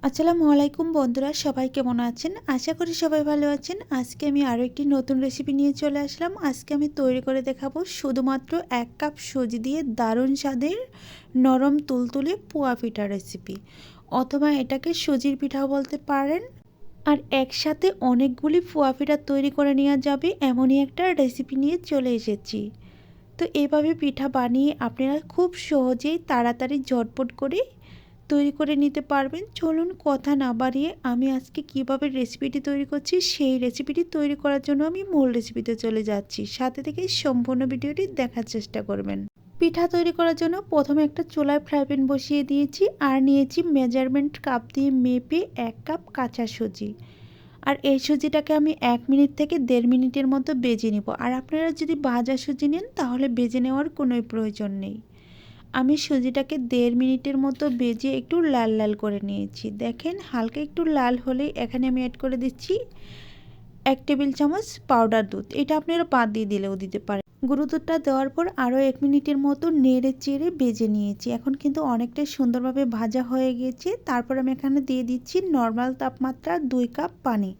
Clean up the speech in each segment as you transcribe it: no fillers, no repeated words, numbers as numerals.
আসসালামু আলাইকুম বন্ধুরা, সবাই কেমন আছেন? আশা করি সবাই ভালো আছেন। আজকে আমি আরও একটি নতুন রেসিপি নিয়ে চলে আসলাম। আজকে আমি তৈরি করে দেখাবো শুধুমাত্র 1 কাপ সুজি দিয়ে দারুণ স্বাদের নরম তুলতুলে পুয়া পিঠা রেসিপি, অথবা এটাকে সুজির পিঠাও বলতে পারেন। আর একসাথে অনেকগুলি পুয়া পিঠা তৈরি করে নেওয়া যাবে এমনই একটা রেসিপি নিয়ে চলে এসেছি। তো এভাবে পিঠা বানিয়ে আপনারা খুব সহজেই তাড়াতাড়ি ঝটপট করে তৈরি করে নিতে পারবেন। চলুন কথা না বাড়িয়ে আমি আজকে কিভাবে রেসিপিটি তৈরি করছি সেই রেসিপিটি তৈরি করার জন্য আমি মূল রেসিপিতে চলে যাচ্ছি। সাথে থেকে সম্পূর্ণ ভিডিওটি দেখার চেষ্টা করবেন। পিঠা তৈরি করার জন্য প্রথমে একটা চুলায় ফ্রাই প্যান বসিয়ে দিয়েছি আর নিয়েছি মেজারমেন্ট কাপ দিয়ে মেপে 1 কাপ কাঁচা সুজি। আর এই সুজিটাকে আমি 1 মিনিট থেকে 1.5 মিনিটের মতো ভেজে নিব। আর আপনারা যদি ভাজা সুজি নেন তাহলে ভেজে নেওয়ার কোনোই প্রয়োজন নেই। আমি সুজিটাকে 1.5 মিনিটের মতো ভেজে একটু লাল লাল করে নিয়েছি। দেখেন হালকা একটু লাল হলেই এখানে আমি অ্যাড করে দিচ্ছি 1 টেবিল চামচ পাউডার দুধ। এটা আপনারা বাদ দিয়ে দিলেও দিতে পারেন। গুঁড়ো দুধটা দেওয়ার পর আরও 1 মিনিটের মতো নেড়ে চেড়ে ভেজে নিয়েছি। এখন কিন্তু অনেকটাই সুন্দরভাবে ভাজা হয়ে গেছে। তারপর আমি এখানে দিয়ে দিচ্ছি নর্মাল তাপমাত্রা 2 কাপ পানি।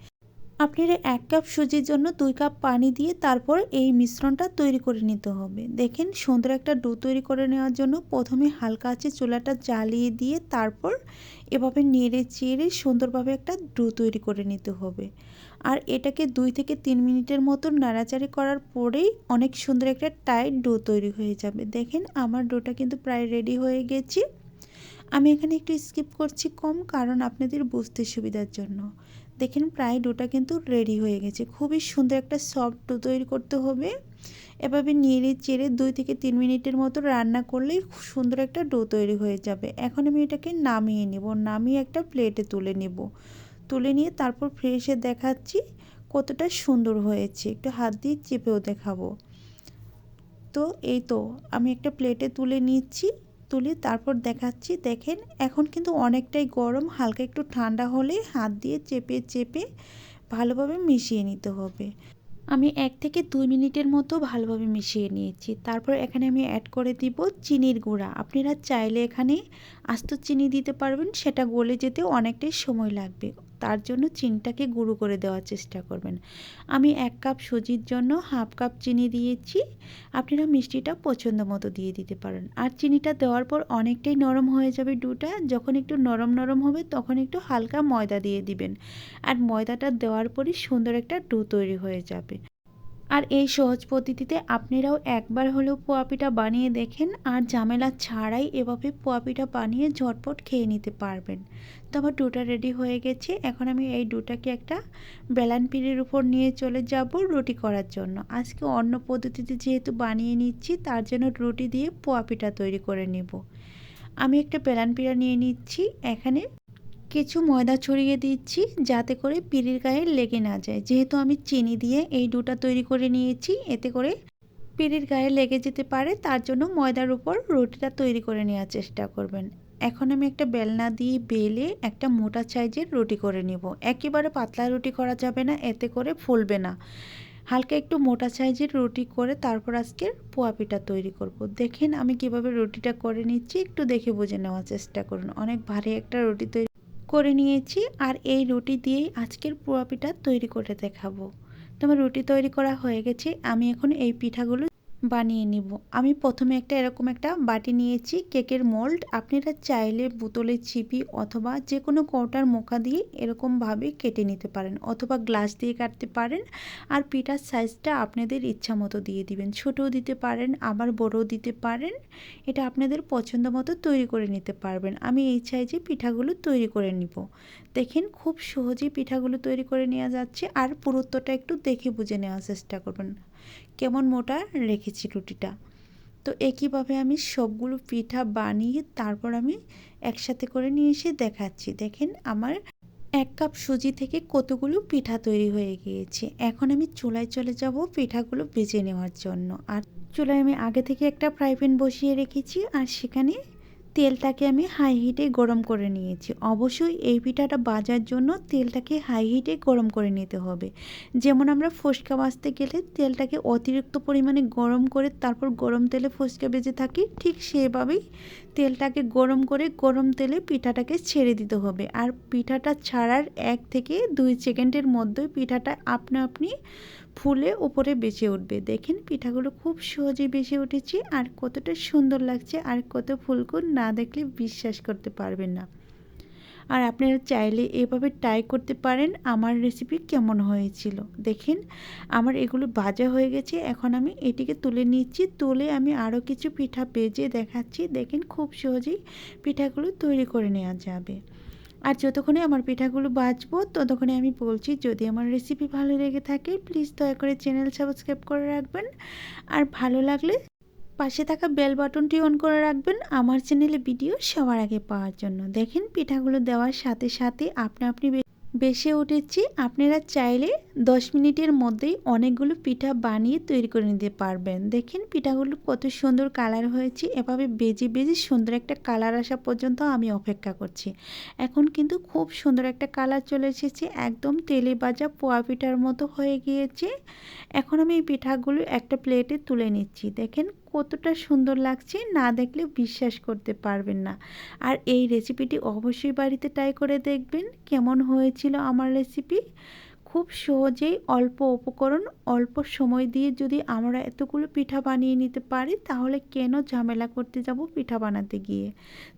আপনারা 1 কাপ সুজির জন্য 2 কাপ পানি দিয়ে তারপর এই মিশ্রণটা তৈরি করে নিতে হবে। দেখেন সুন্দর একটা ডো তৈরি করে নেওয়ার জন্য প্রথমে হালকা আঁচে চুলাটা জ্বালিয়ে দিয়ে তারপর এভাবে নেড়ে চেড়ে সুন্দরভাবে একটা ডো তৈরি করে নিতে হবে। আর এটাকে 2 থেকে 3 মিনিটের মতো নাড়াচাড়ি করার পরেই অনেক সুন্দর একটা টাইট ডো তৈরি হয়ে যাবে। দেখেন আমার ডোটা কিন্তু প্রায় রেডি হয়ে গেছে। আমি এখানে একটু স্কিপ করছি কম, কারণ আপনাদের বুঝতে সুবিধার জন্য। দেখেন প্রায় ডোটা কিন্তু রেডি হয়ে গেছে। খুবই সুন্দর একটা সফট ডো তৈরি করতে হবে। এভাবে নেড়ে চেড়ে 2 থেকে 3 মিনিটের মতো রান্না করলেই সুন্দর একটা ডো তৈরি হয়ে যাবে। এখন আমি এটাকে নামিয়ে নেব। নামিয়ে একটা প্লেটে তুলে নেব। তুলে নিয়ে তারপর ফ্রেশে দেখাচ্ছি কতটা সুন্দর হয়েছে। একটু হাত দিয়ে চেপেও দেখাবো। তো এই তো আমি একটা প্লেটে তুলে নিচ্ছি। তুলে তারপর দেখাচ্ছি। দেখেন এখন কিন্তু অনেকটাই গরম, হালকা একটু ঠান্ডা হলে হাত দিয়ে চেপে চেপে ভালোভাবে মিশিয়ে নিতে হবে। আমি 1 থেকে 2 মিনিটের মতো ভালোভাবে মিশিয়ে নিয়েছি। তারপর এখানে আমি অ্যাড করে দিব চিনির গুঁড়া। আপনারা চাইলে এখানে আস্ত চিনি দিতে পারবেন, সেটা গলে যেতে অনেকটাই সময় লাগবে। তার জন্য চিনিটাকে গুঁড়ো করে দেওয়ার চেষ্টা করবেন। আমি 1 কাপ সুজির জন্য হাফ কাপ চিনি দিয়েছি। আপনারা মিষ্টিটা পছন্দ মতো দিয়ে দিতে পারেন। আর চিনিটা দেওয়ার পর অনেকটাই নরম হয়ে যাবে ডোটা। যখন একটু নরম নরম হবে তখন একটু হালকা ময়দা দিয়ে দিবেন। আর ময়দাটা দেওয়ার পরই সুন্দর একটা ডো তৈরি হয়ে যাবে। আর এই সহজ পদ্ধতিতে আপনারাও একবার হলেও পোয়া পিঠা বানিয়ে দেখেন, আর ঝামেলা ছাড়াই এভাবে পোয়া পিঠা বানিয়ে ঝটপট খেয়ে নিতে পারবেন। তো আমার ডোটা রেডি হয়ে গেছে। এখন আমি এই ডোটাকে একটা বেলান পিঁড়ির উপর নিয়ে চলে যাব রুটি করার জন্য। আজকে অন্য পদ্ধতিতে যেহেতু বানিয়ে নিচ্ছি, তার জন্য রুটি দিয়ে পোয়া পিঠা তৈরি করে নেব। আমি একটা বেলান পিঁড়া নিয়ে নিচ্ছি। এখানে কিছু ময়দা ছড়িয়ে দিচ্ছি যাতে করে পিঁড়ির গায়ে লেগে না যায়। যেহেতু আমি চিনি দিয়ে এই ডোটা তৈরি করে নিয়েছি, এতে করে পিঁড়ির গায়ে লেগে যেতে পারে, তার জন্য ময়দার উপর রুটিটা তৈরি করে নেওয়ার চেষ্টা করবেন। এখন আমি একটা বেলনা দিয়ে বেলে একটা মোটা সাইজের রুটি করে নেব। একেবারে পাতলা রুটি করা যাবে না, এতে করে ফুলবে না। হালকা একটু মোটা সাইজের রুটি করে তারপর আজকের পোয়া পিঠা তৈরি করব। দেখেন আমি কিভাবে রুটিটা করে নিচ্ছি, একটু দেখে বুঝে নেওয়ার চেষ্টা করুন। অনেক ভারী একটা রুটি তৈরি করে নিয়েছি। আর এই রুটি দিয়েই আজকের পোয়া পিঠা তৈরি করে দেখাবো। তোমার রুটি তৈরি করা হয়ে গেছে। আমি এখন এই পিঠাগুলো বানিয়ে নিব। আমি প্রথমে এরকম একটা বাটি নিয়েছি কেকের মোল্ড। আপনারা চাইলে বোতলের ছিপি অথবা যে কোনো কৌটার মুখা দিয়ে এরকমভাবে কেটে নিতে পারেন, অথবা গ্লাস দিয়ে কাটতে পারেন। আর পিঠার সাইজটা আপনাদের ইচ্ছা মতো দিয়ে দিবেন। ছোটও দিতে পারেন, আবার বড়ও দিতে পারেন। এটা আপনাদের পছন্দ মতো তৈরি করে নিতে পারবেন। আমি এই সাইজে পিঠাগুলো তৈরি করে নিব। দেখেন খুব সহজেই পিঠাগুলো তৈরি করে নেওয়া যাচ্ছে। আর পুরুত্বটা একটু দেখে বুঝে নেওয়ার চেষ্টা করবেন কেমন মোটা রেখেছি রুটিটা। তো একইভাবে আমি সবগুলো পিঠা বানিয়ে তারপর আমি একসাথে করে নিয়ে এসে দেখাচ্ছি। দেখেন আমার 1 কাপ সুজি থেকে কতগুলো পিঠা তৈরি হয়ে গিয়েছে। এখন আমি চুলায় চলে যাব পিঠাগুলো ভেজে নেওয়ার জন্য। আর চুলায় আমি আগে থেকে একটা ফ্রাই প্যান বসিয়ে রেখেছি, আর সেখানে তেলটাকে আমি হাই হিটে গরম করে নিয়েছি। অবশ্যই এই পিঠাটা ভাজার জন্য তেলটাকে হাই হিটে গরম করে নিতে হবে। যেমন আমরা ফুচকা ভাজতে গেলে তেলটাকে অতিরিক্ত পরিমাণে গরম করে তারপর গরম তেলে ফুচকা ভেজে থাকি, ঠিক সেভাবেই তেলটাকে গরম করে গরম তেলে পিঠাটাকে ছেড়ে দিতে হবে। আর পিঠাটা ছাড়ার 1 থেকে 2 সেকেন্ডের মধ্যেই পিঠাটা আপনা আপনি ফুলে উপরে বেঁচে উঠবে। দেখেন পিঠাগুলো খুব সহজেই বেঁচে উঠেছে আর কতটা সুন্দর লাগছে আর কত ফুলকো, না দেখলে বিশ্বাস করতে পারবেন না। আর আপনারা চাইলে এভাবে ট্রাই করতে পারেন আমার রেসিপি কেমন হয়েছিল। দেখেন আমার এগুলো ভাজা হয়ে গেছে, এখন আমি এটিকে তুলে নিচ্ছি। তুলে আমি আরও কিছু পিঠা ভেজে দেখাচ্ছি। দেখেন খুব সহজেই পিঠাগুলো তৈরি করে নেওয়া যাবে। আর যতক্ষণে আমার পিঠাগুলো ভাজবো ততক্ষণে আমি বলছি, যদি আমার রেসিপি ভালো লেগে থাকে প্লিজ দয়া করে চ্যানেল সাবস্ক্রাইব করে রাখবেন। আর ভালো লাগলে পাশে থাকা বেল বাটনটি অন করে রাখবেন আমার চ্যানেলে ভিডিও সবার আগে পাওয়ার জন্য। দেখেন পিঠাগুলো দেওয়ার সাথে সাথে আপনা আপনি বেশে উঠেছি। আপনারা চাইলে 10 মিনিটের মধ্যেই অনেকগুলো পিঠা বানিয়ে তৈরি করে নিতে পারবেন। দেখেন পিঠাগুলো কত সুন্দর কালার হয়েছে। এভাবে বেজে বেজে সুন্দর একটা কালার আসা পর্যন্ত আমি অপেক্ষা করছি। এখন কিন্তু খুব সুন্দর একটা কালার চলে এসেছে, একদম তেলে ভাজা পোয়া পিঠার মতো হয়ে গিয়েছে। এখন আমি এই পিঠাগুলো একটা প্লেটে তুলে নিচ্ছি। দেখেন কতটা সুন্দর লাগছে, না দেখলে বিশ্বাস করতে পারবেন না। আর এই রেসিপিটি অবশ্যই বাড়িতে ট্রাই করে দেখবেন কেমন হয়েছিল আমার রেসিপি। খুব সহজেই অল্প উপকরণ অল্প সময় দিয়ে যদি আমরা এতগুলো পিঠা বানিয়ে নিতে পারি তাহলে কেন ঝামেলা করতে যাব পিঠা বানাতে গিয়ে।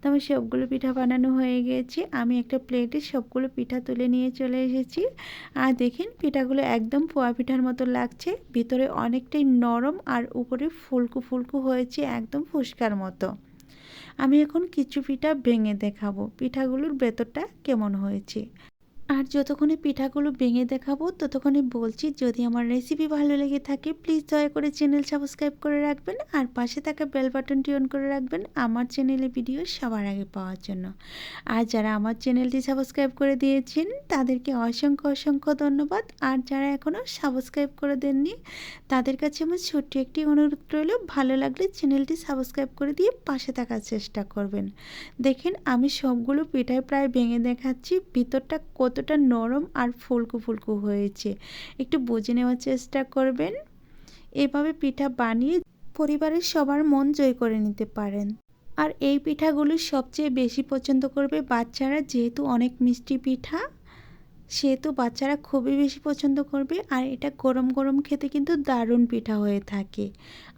তো আমি সবগুলো পিঠা বানানো হয়ে গিয়েছে। আমি একটা প্লেটে সবগুলো পিঠা তুলে নিয়ে চলে এসেছি। আর দেখেন পিঠাগুলো একদম পোয়া পিঠার মতো লাগছে, ভিতরে অনেকটাই নরম আর উপরে ফুলকো ফুলকো হয়েছে, একদম ফুসকার মতো। আমি এখন কিছু পিঠা ভেঙে দেখাবো পিঠাগুলোর ভেতরটা কেমন হয়েছে। আর যতক্ষণে পিঠাগুলো ভেঙে দেখাবো ততক্ষণে বলছি, যদি আমার রেসিপি ভালো লেগে থাকে প্লিজ দয়া করে চ্যানেল সাবস্ক্রাইব করে রাখবেন আর পাশে থাকা বেল বাটনটি অন করে রাখবেন আমার চ্যানেলে ভিডিও সবার আগে পাওয়ার জন্য। আর যারা আমার চ্যানেলটি সাবস্ক্রাইব করে দিয়েছেন তাদেরকে অসংখ্য অসংখ্য ধন্যবাদ। আর যারা এখনও সাবস্ক্রাইব করে দেননি তাদের কাছে আমার ছোট্ট একটি অনুরোধ রইল, ভালো লাগলে চ্যানেলটি সাবস্ক্রাইব করে দিয়ে পাশে থাকার চেষ্টা করবেন। দেখেন আমি সবগুলো পিঠায় প্রায় ভেঙে দেখাচ্ছি, ভিতরটা কতটা নরম আর ফুলকো ফুলকো হয়েছে একটু বুঝে নেওয়ার চেষ্টা করবেন। এভাবে পিঠা বানিয়ে পরিবারের সবার মন জয় করে নিতে পারেন। আর এই পিঠাগুলো সবচেয়ে বেশি পছন্দ করবে বাচ্চারা, যেহেতু অনেক মিষ্টি পিঠা সেহেতু বাচ্চারা খুবই বেশি পছন্দ করবে। আর এটা গরম গরম খেতে কিন্তু দারুণ পিঠা হয়ে থাকে।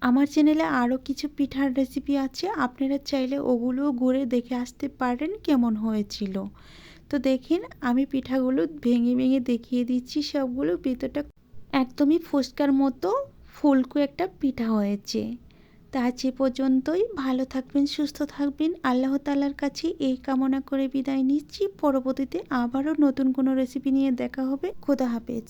আমার চ্যানেলে আরও কিছু পিঠার রেসিপি আছে, আপনারা চাইলে ওগুলোও ঘুরে দেখে আসতে পারেন কেমন হয়েছিল। তো দেখেন আমি পিঠাগুলো ভেঙে ভেঙে দেখিয়ে দিচ্ছি সবগুলো, ভিতরটা একদমই ফুচকার মতো ফুলকো একটা পিঠা হয়েছে। তা আজ এ পর্যন্তই, ভালো থাকবেন সুস্থ থাকবেন, আল্লাহ তাআলার কাছে এই কামনা করে বিদায় নিচ্ছি। পরবর্তীতে আবারও নতুন কোনো রেসিপি নিয়ে দেখা হবে। খোদা হাফেজ।